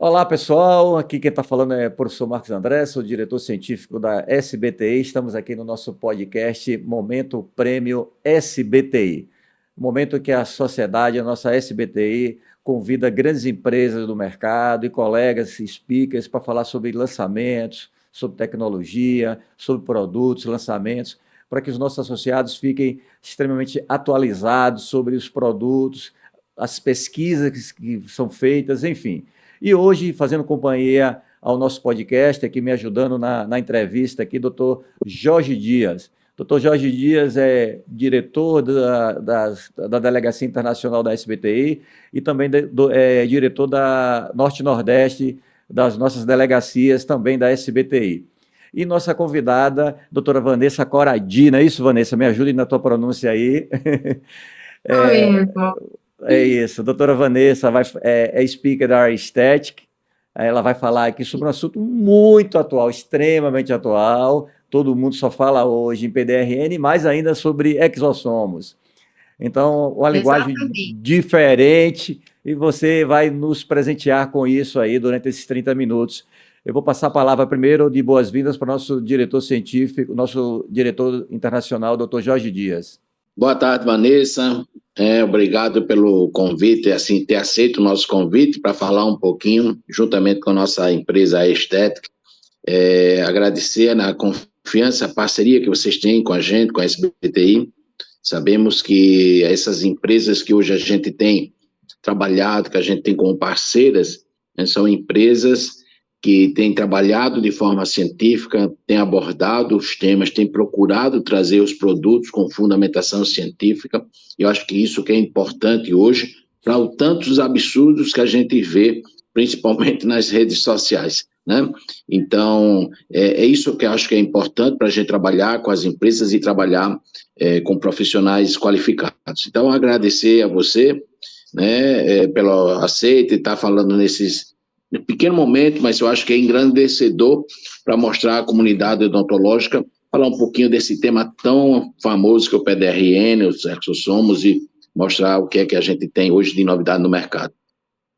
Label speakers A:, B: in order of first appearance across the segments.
A: Olá, pessoal. Aqui quem está falando é o professor Marcos André, sou diretor científico da SBTI. Estamos aqui no nosso podcast Momento Prêmio SBTI. Momento que a sociedade, a nossa SBTI, convida grandes empresas do mercado e colegas, speakers, para falar sobre lançamentos, sobre tecnologia, sobre produtos, lançamentos, para que os nossos associados fiquem extremamente atualizados sobre os produtos, as pesquisas que são feitas, enfim. E hoje, fazendo companhia ao nosso podcast, aqui me ajudando na entrevista aqui, doutor Jorge Dias. Doutor Jorge Dias é diretor da Delegacia Internacional da SBTI e também é diretor da Norte-Nordeste das nossas delegacias também da SBTI. E nossa convidada, doutora Vanessa Corradini, é isso, Vanessa? Me ajude na tua pronúncia aí.
B: Isso mesmo.
A: É isso, a doutora Vanessa é speaker da Aesthetic, ela vai falar aqui sobre um assunto muito atual, extremamente atual, todo mundo só fala hoje em PDRN, mais ainda sobre exossomos. Então, uma linguagem
B: Exatamente.
A: diferente, e você vai nos presentear com isso aí durante esses 30 minutos. Eu vou passar a palavra primeiro de boas-vindas para o nosso diretor científico, nosso diretor internacional, doutor Jorge Dias.
C: Boa tarde, Vanessa. Obrigado pelo convite, assim, ter aceito o nosso convite para falar um pouquinho, juntamente com a nossa empresa Estética. Agradecer a confiança, a parceria que vocês têm com a gente, com a SBTI. Sabemos que essas empresas que hoje a gente tem trabalhado, que a gente tem como parceiras, né, são empresas que têm trabalhado de forma científica, têm abordado os temas, têm procurado trazer os produtos com fundamentação científica. Eu acho que isso que é importante hoje para o tantos absurdos que a gente vê, principalmente nas redes sociais, né? Então, é isso que eu acho que é importante para a gente trabalhar com as empresas e trabalhar com profissionais qualificados. Então, agradecer a você, né, pelo aceito e estar falando nesses pequeno momento, mas eu acho que é engrandecedor para mostrar à comunidade odontológica, falar um pouquinho desse tema tão famoso que é o PDRN, os exossomos, e mostrar o que é que a gente tem hoje de novidade no mercado.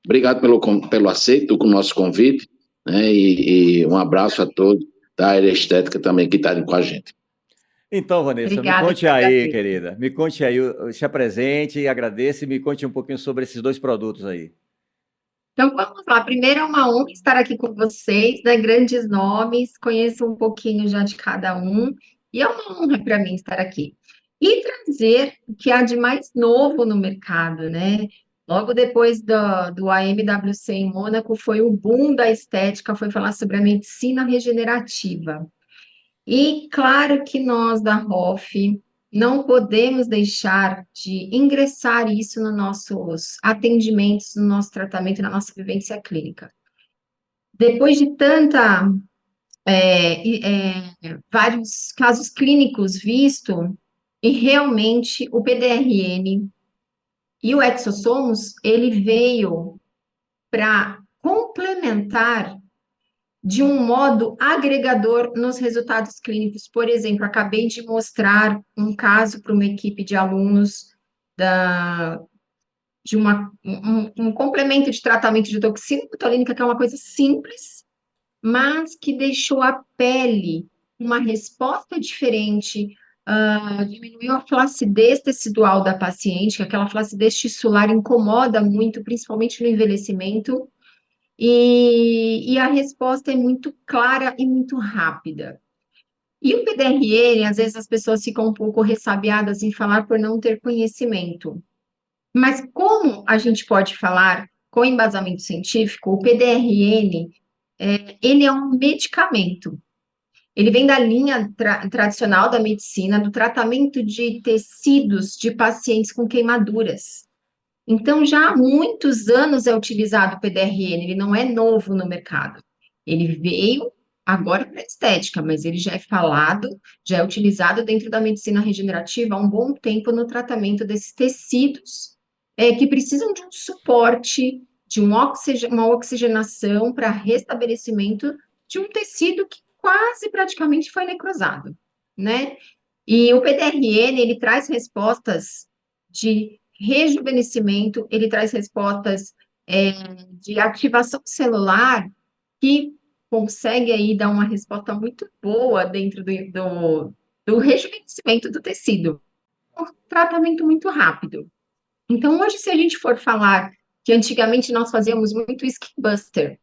C: Obrigado pelo aceito com o nosso convite, né, e um abraço a todos da área estética também que está com a gente.
A: Então, Vanessa, me
B: Obrigada,
A: conte
B: que
A: aí,
B: agradeço.
A: querida. Me conte aí, se apresente e agradeça e me conte um pouquinho sobre esses dois produtos aí.
B: Então, vamos lá. Primeiro, é uma honra estar aqui com vocês, né? Grandes nomes, conheço um pouquinho já de cada um, e é uma honra para mim estar aqui. E trazer o que há de mais novo no mercado, né? Logo depois do AMWC em Mônaco, foi o boom da estética, foi falar sobre a medicina regenerativa. E claro que nós da ROF não podemos deixar de ingressar isso nos nossos atendimentos, no nosso tratamento, na nossa vivência clínica. Depois de vários casos clínicos visto, e realmente o PDRN e o exossomos, ele veio para complementar de um modo agregador nos resultados clínicos. Por exemplo, acabei de mostrar um caso para uma equipe de alunos da, um complemento de tratamento de toxina botulínica, que é uma coisa simples, mas que deixou a pele uma resposta diferente, diminuiu a flacidez tecidual da paciente, que aquela flacidez tissular incomoda muito, principalmente no envelhecimento, e a resposta é muito clara e muito rápida. E o PDRN, às vezes as pessoas ficam um pouco ressabiadas em falar por não ter conhecimento. Mas como a gente pode falar com embasamento científico, o PDRN, ele é um medicamento. Ele vem da linha tradicional da medicina, do tratamento de tecidos de pacientes com queimaduras. Então, já há muitos anos é utilizado o PDRN, ele não é novo no mercado. Ele veio agora para a estética, mas ele já é falado, já é utilizado dentro da medicina regenerativa há um bom tempo no tratamento desses tecidos que precisam de um suporte, de uma oxigenação para restabelecimento de um tecido que quase praticamente foi necrosado, né? E o PDRN, ele traz respostas de rejuvenescimento, ele traz respostas de ativação celular que consegue aí dar uma resposta muito boa dentro do rejuvenescimento do tecido. Um tratamento muito rápido. Então, hoje, se a gente for falar que antigamente nós fazíamos muito skin buster,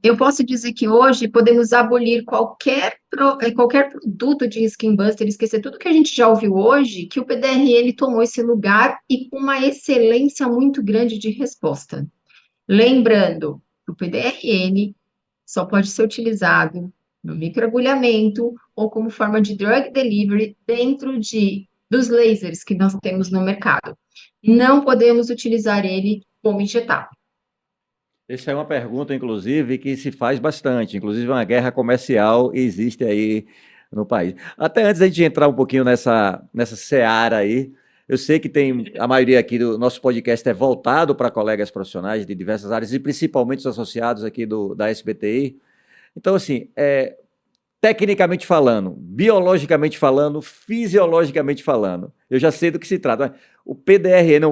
B: eu posso dizer que hoje podemos abolir qualquer produto de skin buster, esquecer tudo que a gente já ouviu hoje, que o PDRN tomou esse lugar e com uma excelência muito grande de resposta. Lembrando que o PDRN só pode ser utilizado no microagulhamento ou como forma de drug delivery dentro dos lasers que nós temos no mercado. Não podemos utilizar ele como injetável.
A: Essa é uma pergunta, inclusive, que se faz bastante. Inclusive, uma guerra comercial existe aí no país. Até antes da gente entrar um pouquinho nessa seara aí, eu sei que tem a maioria aqui do nosso podcast é voltado para colegas profissionais de diversas áreas e principalmente os associados aqui da SBTI. Então, assim, tecnicamente falando, biologicamente falando, fisiologicamente falando, eu já sei do que se trata. O PDRN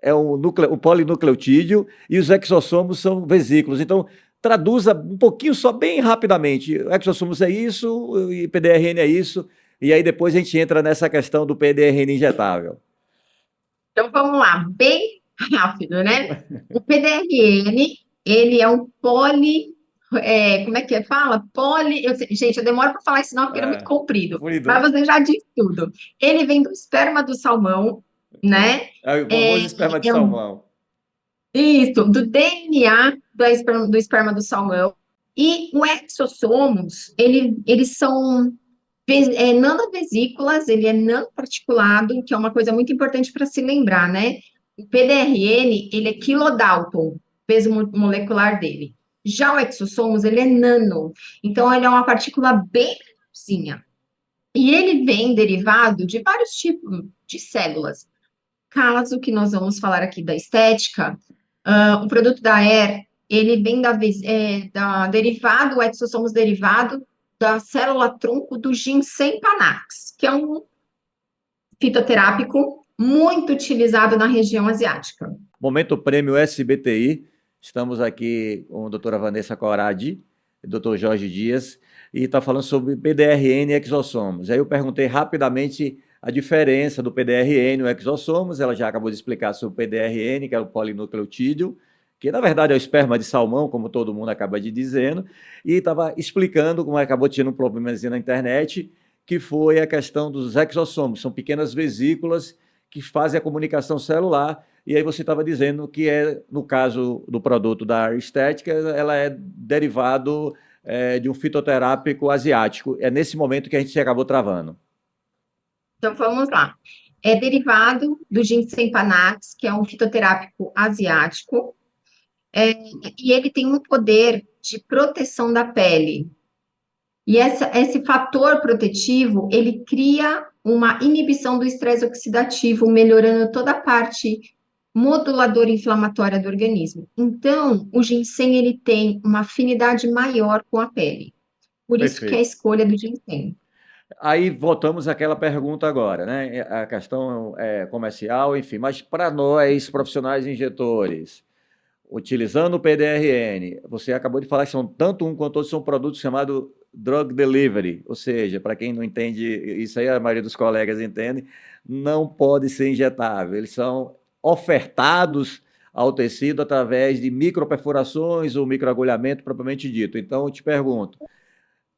A: o polinucleotídeo e os exossomos são vesículos. Então, traduza um pouquinho só, bem rapidamente. Exossomos é isso e PDRN é isso. E aí depois a gente entra nessa questão do PDRN injetável.
B: Então, vamos lá, bem rápido, né? O PDRN, ele é um como é que fala? Gente, eu demoro para falar esse nome porque ele é muito comprido, mas você já disse tudo. Ele vem do esperma do salmão, né?
A: É o famoso esperma de
B: É
A: salmão.
B: Isso, do DNA do esperma do salmão. E o exossomos, eles são nanovesículas, ele é nanoparticulado, que é uma coisa muito importante para se lembrar, né? O PDRN, ele é quilodalton, peso molecular dele. Já o exossomos, ele é nano, então ele é uma partícula bem pequenininha. E ele vem derivado de vários tipos de células. Caso que nós vamos falar aqui da estética, o produto da Air, ele vem derivado, o exossomos derivado da célula-tronco do ginseng panax, que é um fitoterápico muito utilizado na região asiática.
A: Momento Prêmio SBTI. Estamos aqui com a doutora Vanessa Coradi, doutor Jorge Dias, e está falando sobre PDRN e exossomos. Aí eu perguntei rapidamente a diferença do PDRN e o exossomos, ela já acabou de explicar sobre o PDRN, que é o polinucleotídeo, que na verdade é o esperma de salmão, como todo mundo acaba de dizendo, e estava explicando, como acabou tendo um problemazinho na internet, que foi a questão dos exossomos, são pequenas vesículas que fazem a comunicação celular, e aí você estava dizendo que no caso do produto da estética, ela é derivado de um fitoterápico asiático. É nesse momento que a gente acabou travando.
B: Então, vamos lá. É derivado do ginseng panax, que é um fitoterápico asiático, e ele tem um poder de proteção da pele. E esse fator protetivo, ele cria uma inibição do estresse oxidativo, melhorando toda a parte moduladora inflamatória do organismo. Então, o ginseng, ele tem uma afinidade maior com a pele. Por isso que é a escolha do ginseng.
A: Aí voltamos àquela pergunta agora, né? A questão comercial, enfim, mas para nós, profissionais injetores, utilizando o PDRN, você acabou de falar que são tanto um quanto outro são produtos chamados drug delivery, ou seja, para quem não entende isso aí, a maioria dos colegas entende, não pode ser injetável, eles são ofertados ao tecido através de microperfurações ou microagulhamento propriamente dito. Então, eu te pergunto,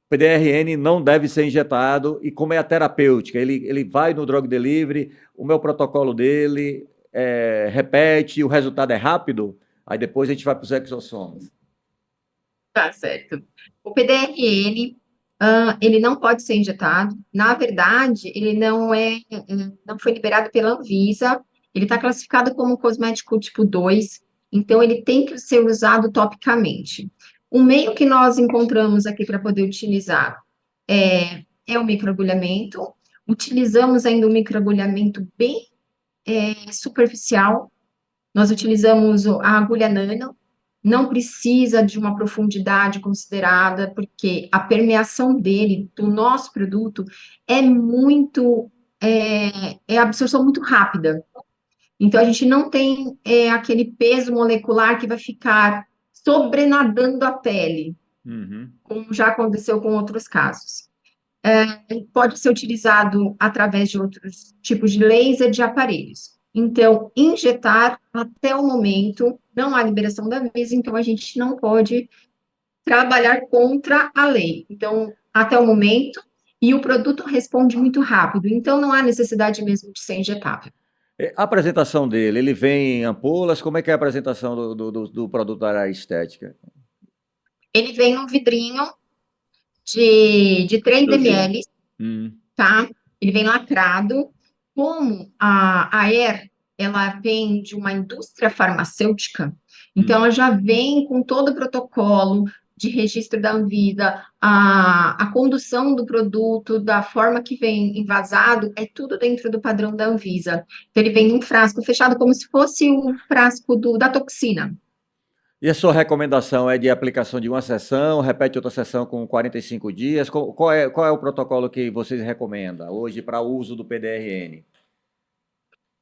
A: PDRN não deve ser injetado e como é a terapêutica? Ele vai no drug delivery, o meu protocolo dele repete, o resultado é rápido? Aí depois a gente vai para os exossomos.
B: Tá certo. O PDRN, ele não pode ser injetado. Na verdade, ele não foi liberado pela Anvisa. Ele está classificado como cosmético tipo 2, então ele tem que ser usado topicamente. O meio que nós encontramos aqui para poder utilizar é o microagulhamento. Utilizamos ainda um microagulhamento bem superficial. Nós utilizamos a agulha nano, não precisa de uma profundidade considerada, porque a permeação dele, do nosso produto, é absorção muito rápida. Então, a gente não tem aquele peso molecular que vai ficar sobrenadando a pele,
A: Uhum.
B: como já aconteceu com outros casos. Ele pode ser utilizado através de outros tipos de laser de aparelhos. Então, injetar, até o momento, não há liberação da Anvisa, então a gente não pode trabalhar contra a lei. Então, até o momento, e o produto responde muito rápido, então não há necessidade mesmo de ser injetável.
A: A apresentação dele, ele vem em ampolas? Como é que é a apresentação do produto da área estética?
B: Ele vem num vidrinho de 3
C: Entendi.
B: ml,
A: Hum,
B: tá? Ele vem lacrado. Como a Air, ela vem de uma indústria farmacêutica, então
A: hum.
B: ela já vem com todo o protocolo de registro da Anvisa, a condução do produto, da forma que vem envasado, é tudo dentro do padrão da Anvisa. Então, ele vem num frasco fechado, como se fosse o frasco da toxina.
A: E a sua recomendação é de aplicação de uma sessão, repete outra sessão com 45 dias? Qual é o protocolo que vocês recomendam hoje para o uso do PDRN?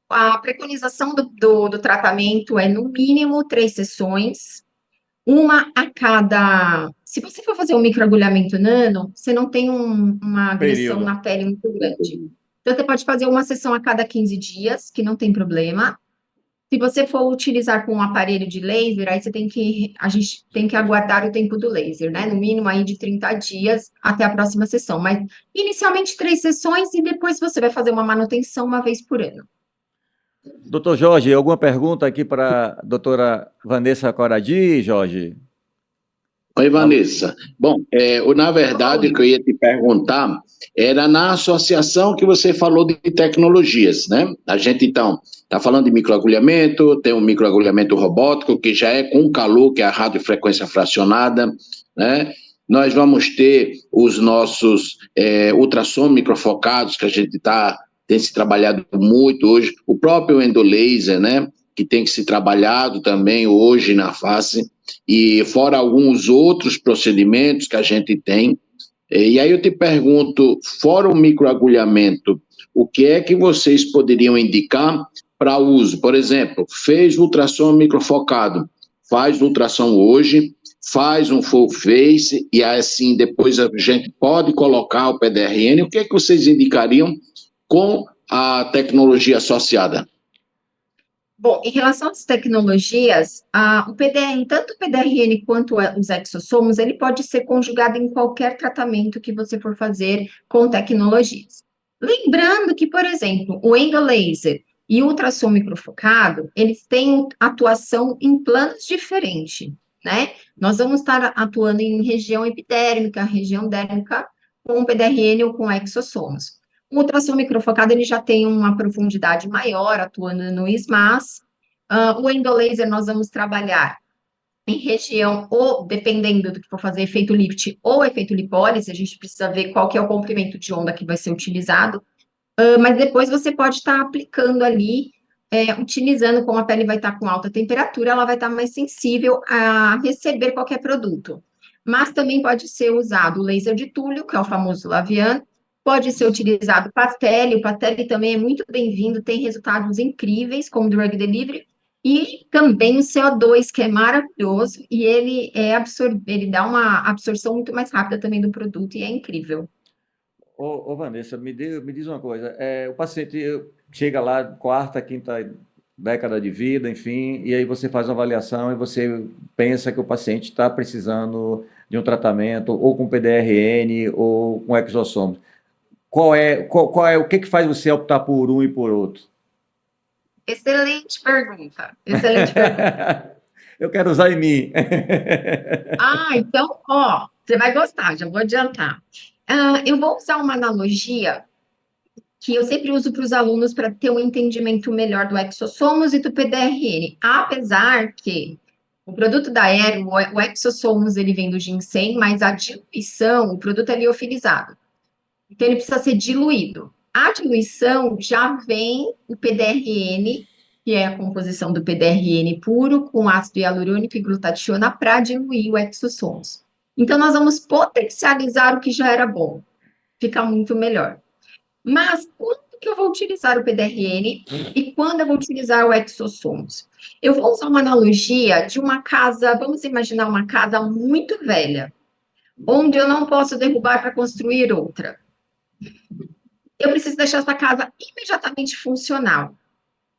B: A preconização do tratamento é, no mínimo, 3 sessões, uma a cada. Se você for fazer um microagulhamento nano, você não tem uma agressão
A: Período.
B: na pele muito grande. Então, você pode fazer uma sessão a cada 15 dias, que não tem problema. Se você for utilizar com um aparelho de laser, aí a gente tem que aguardar o tempo do laser, né? No mínimo aí de 30 dias até a próxima sessão. Mas inicialmente 3 sessões e depois você vai fazer uma manutenção uma vez por ano.
A: Doutor Jorge, alguma pergunta aqui para a doutora Vanessa Coradi, Jorge?
C: Oi,
A: Alô?
C: Vanessa. Bom, na verdade, o que
B: Oi.
C: eu ia te perguntar era na associação que você falou de tecnologias, né? A gente, então, está falando de microagulhamento, tem um microagulhamento robótico, que já é com calor, que é a radiofrequência fracionada, né? Nós vamos ter os nossos ultrassom microfocados, que a gente tem se trabalhado muito hoje, o próprio endolaser, né? Que tem que se trabalhado também hoje na face e fora alguns outros procedimentos que a gente tem. E aí eu te pergunto, fora o microagulhamento, o que é que vocês poderiam indicar para uso? Por exemplo, fez ultrassom microfocado, faz ultrassom hoje, faz um full face e assim depois a gente pode colocar o PDRN. O que é que vocês indicariam com a tecnologia associada?
B: Bom, em relação às tecnologias, o PDR, tanto o PDRN quanto os exossomos, ele pode ser conjugado em qualquer tratamento que você for fazer com tecnologias. Lembrando que, por exemplo, o endolaser e o ultrassom microfocado, eles têm atuação em planos diferentes, né? Nós vamos estar atuando em região epidérmica, região dérmica, com o PDRN ou com exossomos. O ultrassom microfocado ele já tem uma profundidade maior, atuando no SMAS. O endolaser nós vamos trabalhar em região, ou dependendo do que for fazer, efeito lift ou efeito lipólise, a gente precisa ver qual que é o comprimento de onda que vai ser utilizado. Mas depois você pode estar aplicando ali, utilizando, como a pele vai estar com alta temperatura, ela vai estar mais sensível a receber qualquer produto. Mas também pode ser usado o laser de Túlio, que é o famoso Lavian, pode ser utilizado o Patelli também é muito bem-vindo, tem resultados incríveis como drug delivery, e também o CO2, que é maravilhoso, e ele dá uma absorção muito mais rápida também do produto, e é incrível.
A: Vanessa, me diz uma coisa. O paciente chega lá, quarta, quinta década de vida, enfim, e aí você faz uma avaliação e você pensa que o paciente está precisando de um tratamento ou com PDRN ou com exossomos. O que faz você optar por um e por outro?
B: Excelente pergunta, excelente pergunta.
A: Eu quero usar em mim.
B: Então, ó, você vai gostar, já vou adiantar. Eu vou usar uma analogia que eu sempre uso para os alunos para ter um entendimento melhor do exossomos e do PDRN. Apesar que o produto da Aero, o exossomos, ele vem do ginseng, mas a diluição, o produto é liofilizado. Então, ele precisa ser diluído. A diluição já vem o PDRN, que é a composição do PDRN puro, com ácido hialurônico e glutationa, para diluir o exossomos. Então, nós vamos potencializar o que já era bom. Fica muito melhor. Mas, quando que eu vou utilizar o PDRN e quando eu vou utilizar o exossomos. Eu vou usar uma analogia de uma casa, vamos imaginar uma casa muito velha, onde eu não posso derrubar para construir outra. Eu preciso deixar essa casa imediatamente funcional.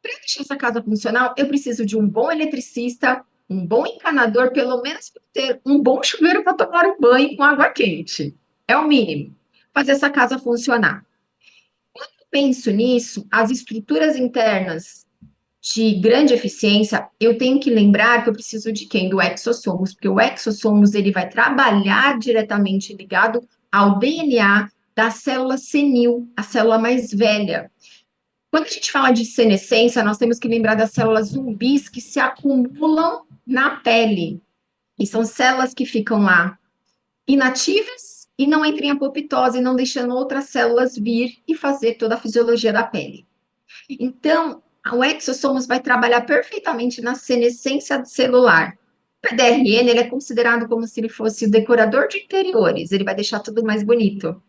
B: Para deixar essa casa funcional, eu preciso de um bom eletricista, um bom encanador, pelo menos para ter um bom chuveiro para tomar um banho com água quente. É o mínimo. Fazer essa casa funcionar. Quando eu penso nisso, as estruturas internas de grande eficiência, eu tenho que lembrar que eu preciso de quem? Do exossomos, porque o exossomos ele vai trabalhar diretamente ligado ao DNA da célula senil, a célula mais velha. Quando a gente fala de senescência, nós temos que lembrar das células zumbis que se acumulam na pele. E são células que ficam lá inativas e não entram em apoptose, não deixando outras células vir e fazer toda a fisiologia da pele. Então, o exossomos vai trabalhar perfeitamente na senescência celular. O PDRN ele é considerado como se ele fosse o decorador de interiores, ele vai deixar tudo mais bonito.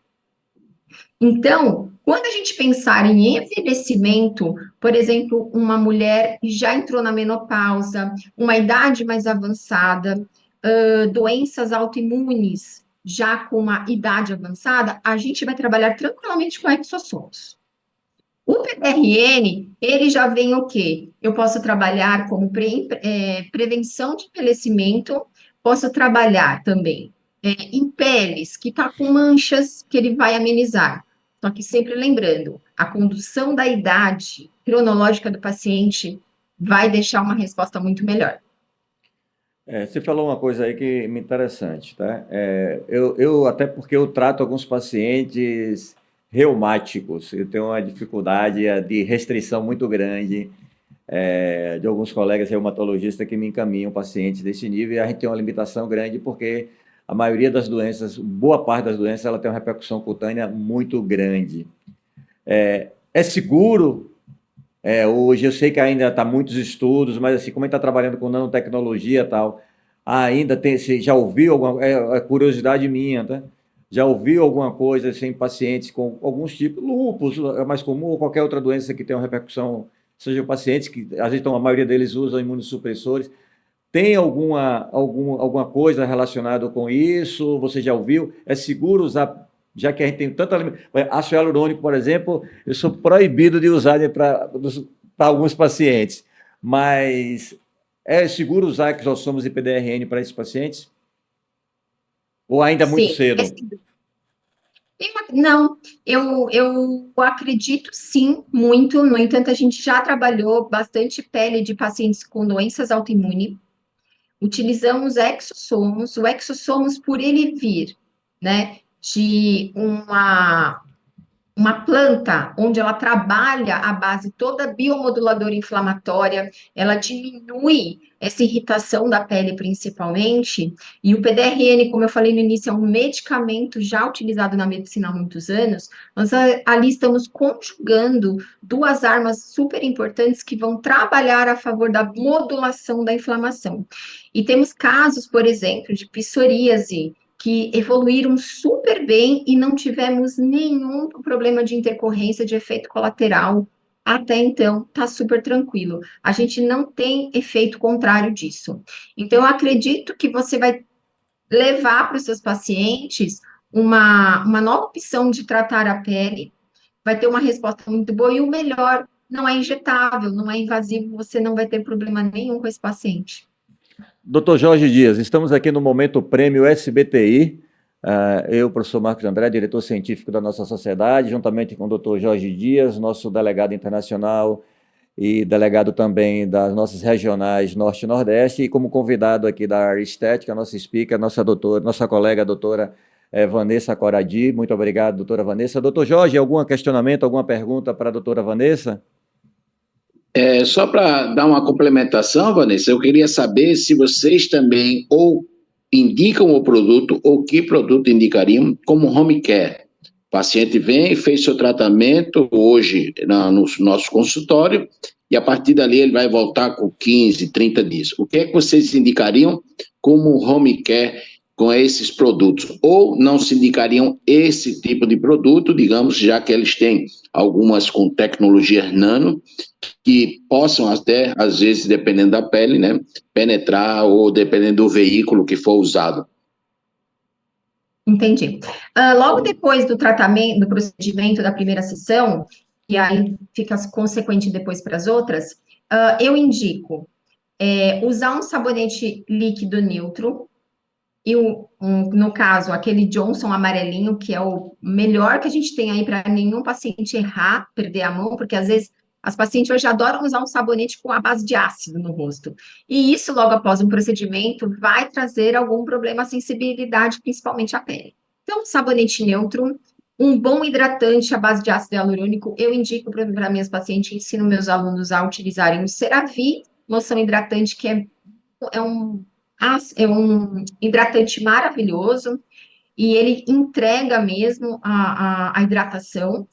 B: Então, quando a gente pensar em envelhecimento, por exemplo, uma mulher que já entrou na menopausa, uma idade mais avançada, doenças autoimunes já com uma idade avançada, a gente vai trabalhar tranquilamente com exossomos. O PDRN, ele já vem o quê? Eu posso trabalhar como prevenção de envelhecimento, posso trabalhar também em peles que está com manchas que ele vai amenizar. Só que sempre lembrando, a condução da idade cronológica do paciente vai deixar uma resposta muito melhor.
A: Você falou uma coisa aí que me interessante, tá? Até porque eu trato alguns pacientes reumáticos, eu tenho uma dificuldade de restrição muito grande de alguns colegas reumatologistas que me encaminham pacientes desse nível, e a gente tem uma limitação grande porque a maioria das doenças, boa parte das doenças, ela tem uma repercussão cutânea muito grande. É seguro? Hoje eu sei que ainda está muitos estudos, mas assim, como a gente está trabalhando com nanotecnologia e tal, ainda tem, você já ouviu alguma, curiosidade minha, tá? Já ouviu alguma coisa assim, em pacientes com alguns tipos, lúpus é mais comum, ou qualquer outra doença que tenha uma repercussão, seja pacientes que, às vezes, a maioria deles usam imunossupressores, tem alguma coisa relacionada com isso? Você já ouviu? É seguro usar, já que a gente tem tanta... Ácido hialurônico, por exemplo, eu sou proibido de usar para alguns pacientes, mas é seguro usar exossomos e PDRN para esses pacientes? Ou ainda é muito
B: Sim,
A: cedo?
B: Não, eu acredito sim, muito. No entanto, a gente já trabalhou bastante pele de pacientes com doenças autoimunes. Utilizamos exossomos, o exossomos por ele vir, né, de uma planta onde ela trabalha a base toda biomoduladora inflamatória, ela diminui essa irritação da pele principalmente, e o PDRN, como eu falei no início, é um medicamento já utilizado na medicina há muitos anos, nós ali estamos conjugando duas armas super importantes que vão trabalhar a favor da modulação da inflamação. E temos casos, por exemplo, de psoríase, que evoluíram super bem e não tivemos nenhum problema de intercorrência, de efeito colateral. Até então, tá super tranquilo. A gente não tem efeito contrário disso. Então, eu acredito que você vai levar para os seus pacientes uma nova opção de tratar a pele, vai ter uma resposta muito boa, e o melhor, não é injetável, não é invasivo, você não vai ter problema nenhum com esse paciente.
A: Dr. Jorge Dias, estamos aqui no Momento Prêmio SBTI. Eu, professor Marcos André, diretor científico da nossa sociedade, juntamente com o Dr. Jorge Dias, nosso delegado internacional e delegado também das nossas regionais Norte e Nordeste, e como convidado aqui da área estética, nossa speaker, nossa colega, a doutora Vanessa Coradi. Muito obrigado, doutora Vanessa. Doutor Jorge, algum questionamento, alguma pergunta para a doutora Vanessa?
C: Só para dar uma complementação, Vanessa, eu queria saber se vocês também ou indicam o produto ou que produto indicariam como home care. O paciente vem, fez seu tratamento hoje no nosso consultório e a partir dali ele vai voltar com 15, 30 dias. O que é que vocês indicariam como home care com esses produtos, ou não se indicariam esse tipo de produto, digamos, já que eles têm algumas com tecnologias nano, que possam até, às vezes, dependendo da pele, né, penetrar, ou dependendo do veículo que for usado.
B: Entendi. Logo depois do tratamento, do procedimento da primeira sessão, e aí fica consequente depois para as outras, eu indico usar um sabonete líquido neutro, e no caso, aquele Johnson amarelinho, que é o melhor que a gente tem aí para nenhum paciente errar, perder a mão, porque às vezes as pacientes hoje adoram usar um sabonete com a base de ácido no rosto. E isso, logo após um procedimento, vai trazer algum problema à sensibilidade, principalmente à pele. Então, sabonete neutro, um bom hidratante à base de ácido hialurônico, eu indico para minhas pacientes, ensino meus alunos a utilizarem o CeraVe, loção hidratante, que é um é um hidratante maravilhoso e ele entrega mesmo a hidratação.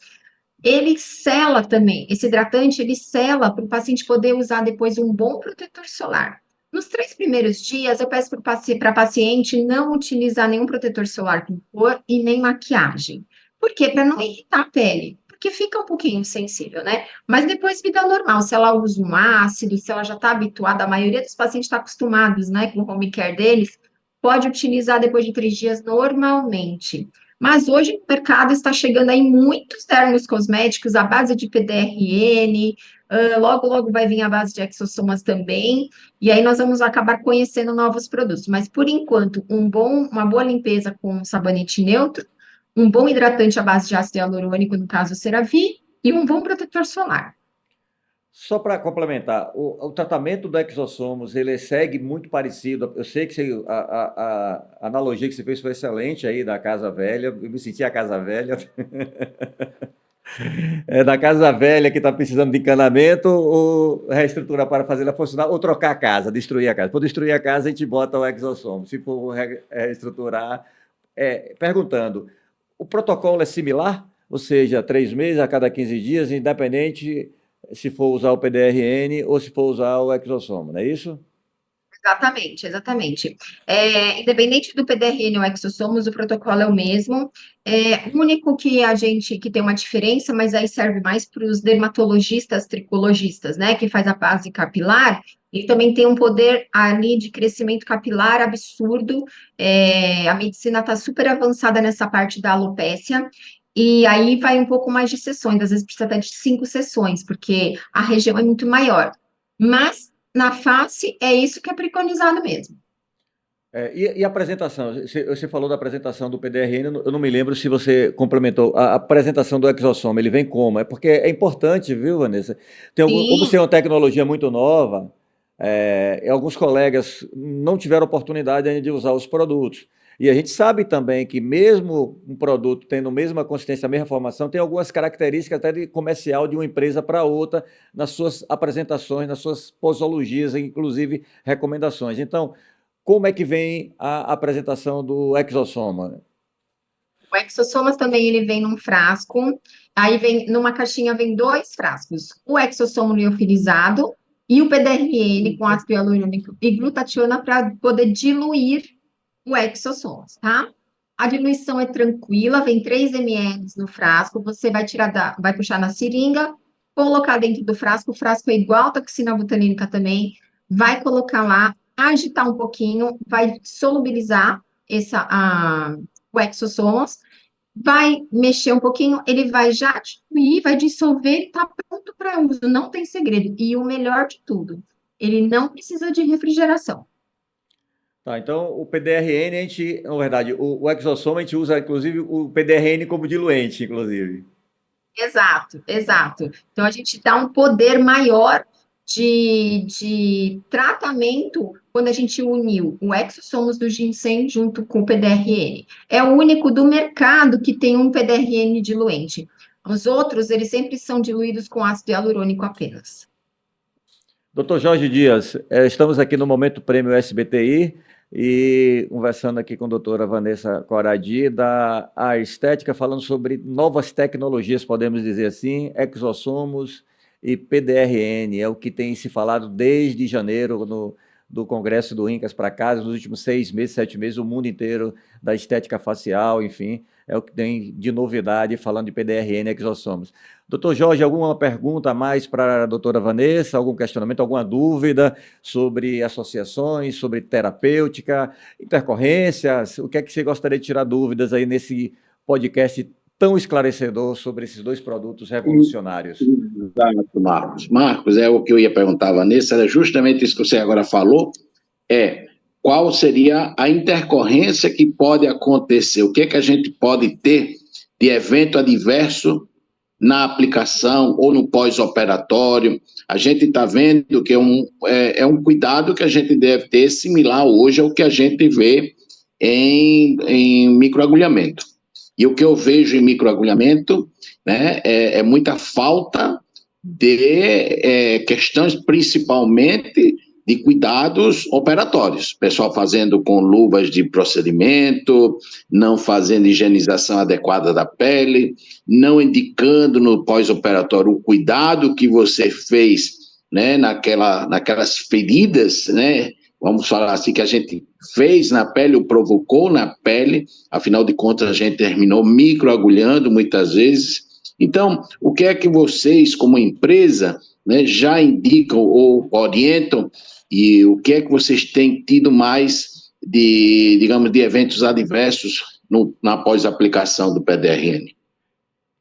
B: Ele sela também, esse hidratante, ele sela para o paciente poder usar depois um bom protetor solar. Nos 3 primeiros dias, eu peço para a paciente não utilizar nenhum protetor solar com cor e nem maquiagem. Por quê? Para não irritar a pele, porque fica um pouquinho sensível, né? Mas depois vida normal, se ela usa um ácido, se ela já está habituada, a maioria dos pacientes está acostumados, né, com o home care deles, pode utilizar depois de 3 dias normalmente. Mas hoje o mercado está chegando aí muitos termos cosméticos à base de PDRN, logo, logo vai vir a base de exossomas também, e aí nós vamos acabar conhecendo novos produtos. Mas, por enquanto, uma boa limpeza com sabonete neutro, um bom hidratante à base de ácido hialurônico, no caso o CeraVe, e um bom protetor solar.
A: Só para complementar, o tratamento do exossomos, ele segue muito parecido. Eu sei que a analogia que você fez foi excelente aí da casa velha. Eu me senti a casa velha. É da casa velha que está precisando de encanamento, ou reestruturar para fazer ela funcionar, ou trocar a casa, destruir a casa. Se for destruir a casa, a gente bota o exossomo. Se for reestruturar, perguntando, o protocolo é similar? Ou seja, 3 meses a cada 15 dias, independente se for usar o PDRN ou se for usar o exossomo, não é isso?
B: Exatamente, exatamente. Independente do PDRN ou exossomos, o protocolo é o mesmo. O único que tem uma diferença, mas aí serve mais para os dermatologistas, tricologistas, né? Que faz a base capilar, ele também tem um poder ali de crescimento capilar absurdo. A medicina está super avançada nessa parte da alopécia. E aí vai um pouco mais de sessões, às vezes precisa até de 5 sessões, porque a região é muito maior. Mas na face, é isso que é preconizado mesmo.
A: E a apresentação? Você falou da apresentação do PDRN, eu não me lembro se você complementou. A apresentação do exossomo, ele vem como? É porque é importante, viu, Vanessa? Como
B: Sim,
A: ser uma tecnologia muito nova, alguns colegas não tiveram oportunidade ainda de usar os produtos. E a gente sabe também que mesmo um produto tendo a mesma consistência, a mesma formação, tem algumas características até de comercial de uma empresa para outra nas suas apresentações, nas suas posologias, inclusive recomendações. Então, como é que vem a apresentação do exossoma?
B: o exossomas também ele vem num frasco, aí vem numa caixinha vem 2 frascos, o exossomo liofilizado e o PDRN com ácido hialurônico e glutationa para poder diluir o exossomas, tá? A diluição é tranquila, vem 3 ml no frasco, você vai vai puxar na seringa, colocar dentro do frasco, o frasco é igual a toxina botulínica também, vai colocar lá, agitar um pouquinho, vai solubilizar o exossomas, vai mexer um pouquinho, ele vai já diluir, vai dissolver e está pronto para uso, não tem segredo. E o melhor de tudo, ele não precisa de refrigeração.
A: Tá, então o PDRN, na verdade, o exossoma a gente usa inclusive o PDRN como diluente, inclusive.
B: Exato, exato. Então, a gente dá um poder maior de tratamento quando a gente uniu o exossomos do ginseng junto com o PDRN. É o único do mercado que tem um PDRN diluente. Os outros, eles sempre são diluídos com ácido hialurônico apenas.
A: Doutor Jorge Dias, estamos aqui no Momento Prêmio SBTI e conversando aqui com a doutora Vanessa Coradi da A Estética, falando sobre novas tecnologias, podemos dizer assim, exossomos e PDRN, é o que tem se falado desde janeiro do Congresso do Incas para cá, nos últimos 6 meses, 7 meses, o mundo inteiro da estética facial, enfim, é o que tem de novidade falando de PDRN e exossomos. Doutor Jorge, alguma pergunta a mais para a doutora Vanessa? Algum questionamento, alguma dúvida sobre associações, sobre terapêutica, intercorrências? O que é que você gostaria de tirar dúvidas aí nesse podcast tão esclarecedor sobre esses 2 produtos revolucionários?
C: Exato, Marcos. Marcos, é o que eu ia perguntar à Vanessa, era justamente isso que você agora falou, qual seria a intercorrência que pode acontecer, o que é que a gente pode ter de evento adverso na aplicação ou no pós-operatório. A gente está vendo que é um cuidado que a gente deve ter similar hoje ao que a gente vê em microagulhamento. E o que eu vejo em microagulhamento, né, é muita falta de questões, principalmente de cuidados operatórios. Pessoal fazendo com luvas de procedimento, não fazendo higienização adequada da pele, não indicando no pós-operatório o cuidado que você fez, né, naquelas feridas, né, vamos falar assim, que a gente fez na pele ou provocou na pele, afinal de contas a gente terminou microagulhando muitas vezes. Então, o que é que vocês, como empresa, né, já indicam ou orientam, e o que é que vocês têm tido mais de, digamos, de eventos adversos na pós-aplicação do PDRN?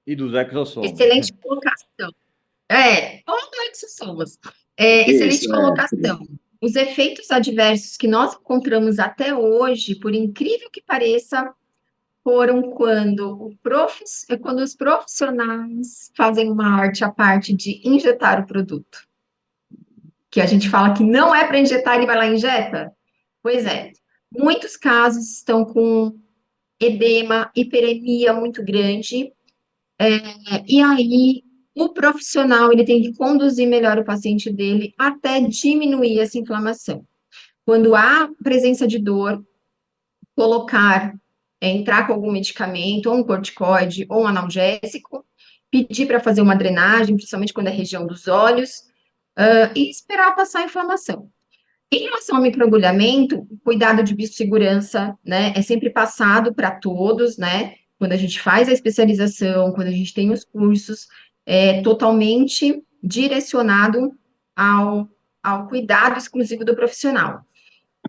A: E dos exossomos.
B: Excelente colocação. Ou do exossomos. Excelente colocação. Os efeitos adversos que nós encontramos até hoje, por incrível que pareça, foram quando os profissionais fazem uma arte à parte de injetar o produto. Que a gente fala que não é para injetar, ele vai lá e injeta. Pois é, muitos casos estão com edema, hiperemia muito grande, e aí o profissional ele tem que conduzir melhor o paciente dele até diminuir essa inflamação. Quando há presença de dor, entrar com algum medicamento, ou um corticoide, ou um analgésico, pedir para fazer uma drenagem, principalmente quando é região dos olhos, e esperar passar a inflamação. Em relação ao microagulhamento, o cuidado de biossegurança, né, é sempre passado para todos, né, quando a gente faz a especialização, quando a gente tem os cursos, é totalmente direcionado ao cuidado exclusivo do profissional.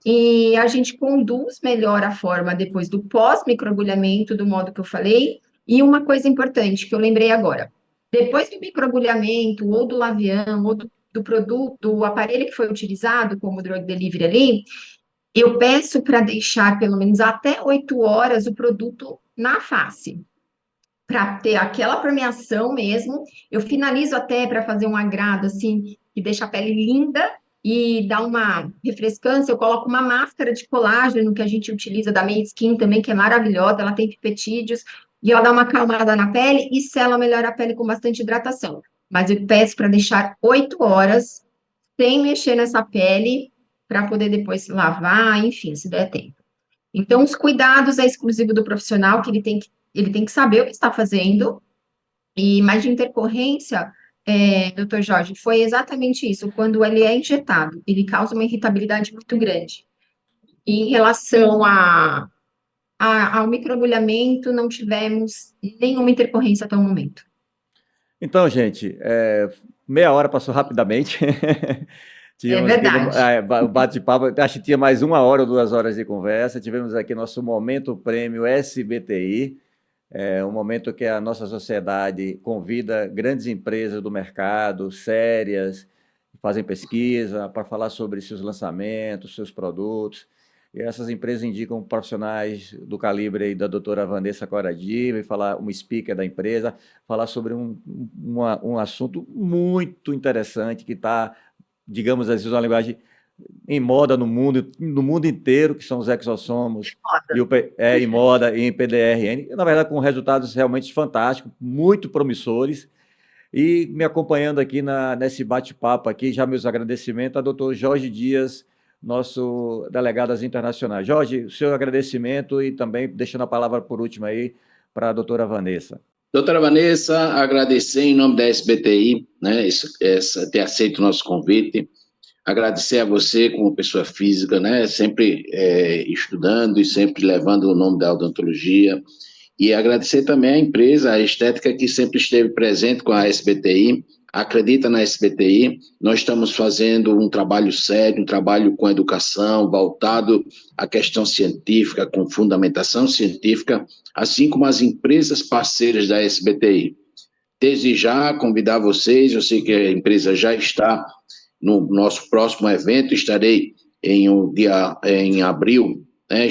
B: E a gente conduz melhor a forma depois do pós-microagulhamento, do modo que eu falei. E uma coisa importante que eu lembrei agora: depois do microagulhamento, ou do lavião, ou do produto, do aparelho que foi utilizado como drug delivery ali, eu peço para deixar pelo menos até 8 horas o produto na face, para ter aquela permeação mesmo. Eu finalizo até para fazer um agrado, assim, que deixa a pele linda e dá uma refrescância. Eu coloco uma máscara de colágeno que a gente utiliza da Made Skin também, que é maravilhosa, ela tem peptídeos, e ela dá uma acalmada na pele e sela melhor a pele com bastante hidratação. Mas eu peço para deixar 8 horas sem mexer nessa pele, para poder depois lavar, enfim, se der tempo. Então, os cuidados é exclusivo do profissional, que ele tem que saber o que está fazendo. E mais de intercorrência, doutor Jorge, foi exatamente isso. Quando ele é injetado, ele causa uma irritabilidade muito grande. E em relação ao microagulhamento, não tivemos nenhuma intercorrência até o momento.
A: Então, gente, meia hora passou rapidamente. Tivemos
B: verdade.
A: o bate-papo, acho que tinha mais 1 hora ou 2 horas de conversa. Tivemos aqui nosso momento prêmio SBTI, um momento que a nossa sociedade convida grandes empresas do mercado, sérias, que fazem pesquisa, para falar sobre seus lançamentos, seus produtos. E essas empresas indicam profissionais do calibre aí da doutora Vanessa Coradiva, falar um speaker da empresa, falar sobre um assunto muito interessante que está, digamos assim, uma linguagem em moda no mundo inteiro, que são os exossomos, em moda e em PDRN, na verdade com resultados realmente fantásticos, muito promissores. E me acompanhando aqui nesse bate-papo aqui, já meus agradecimentos ao doutor Jorge Dias, nosso delegado às internacionais. Jorge, o seu agradecimento e também deixando a palavra por último aí para a doutora Vanessa.
C: Doutora Vanessa, agradecer em nome da SBTI, né, ter aceito o nosso convite. Agradecer a você como pessoa física, né? Sempre estudando e sempre levando o nome da odontologia. E agradecer também à empresa, a Estética, que sempre esteve presente com a SBTI, acredita na SBTI. Nós estamos fazendo um trabalho sério, um trabalho com educação, voltado à questão científica, com fundamentação científica, assim como as empresas parceiras da SBTI. Desde já, convidar vocês, eu sei que a empresa já está no nosso próximo evento, estarei em abril, né,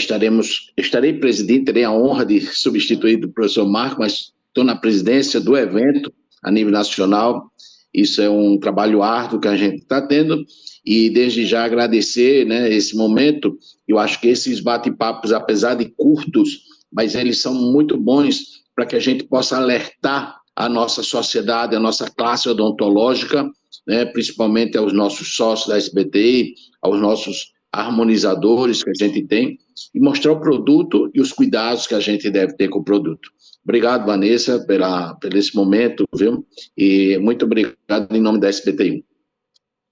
C: estarei presidente, terei a honra de substituir o professor Marco, mas estou na presidência do evento a nível nacional. Isso é um trabalho árduo que a gente está tendo, e desde já agradecer, né, esse momento. Eu acho que esses bate-papos, apesar de curtos, mas eles são muito bons para que a gente possa alertar a nossa sociedade, a nossa classe odontológica, né, principalmente aos nossos sócios da SBTI, aos nossos harmonizadores que a gente tem, e mostrar o produto e os cuidados que a gente deve ter com o produto. Obrigado, Vanessa, por esse momento, viu? E muito obrigado em nome da SBTI.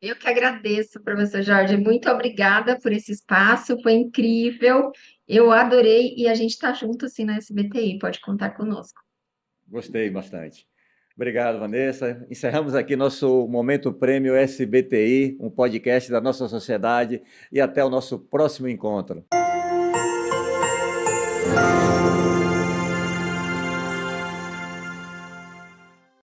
B: Eu que agradeço, professor Jorge. Muito obrigada por esse espaço, foi incrível. Eu adorei e a gente está junto assim na SBTI, pode contar conosco.
A: Gostei bastante. Obrigado, Vanessa. Encerramos aqui nosso Momento Prêmio SBTI, um podcast da nossa sociedade, e até o nosso próximo encontro.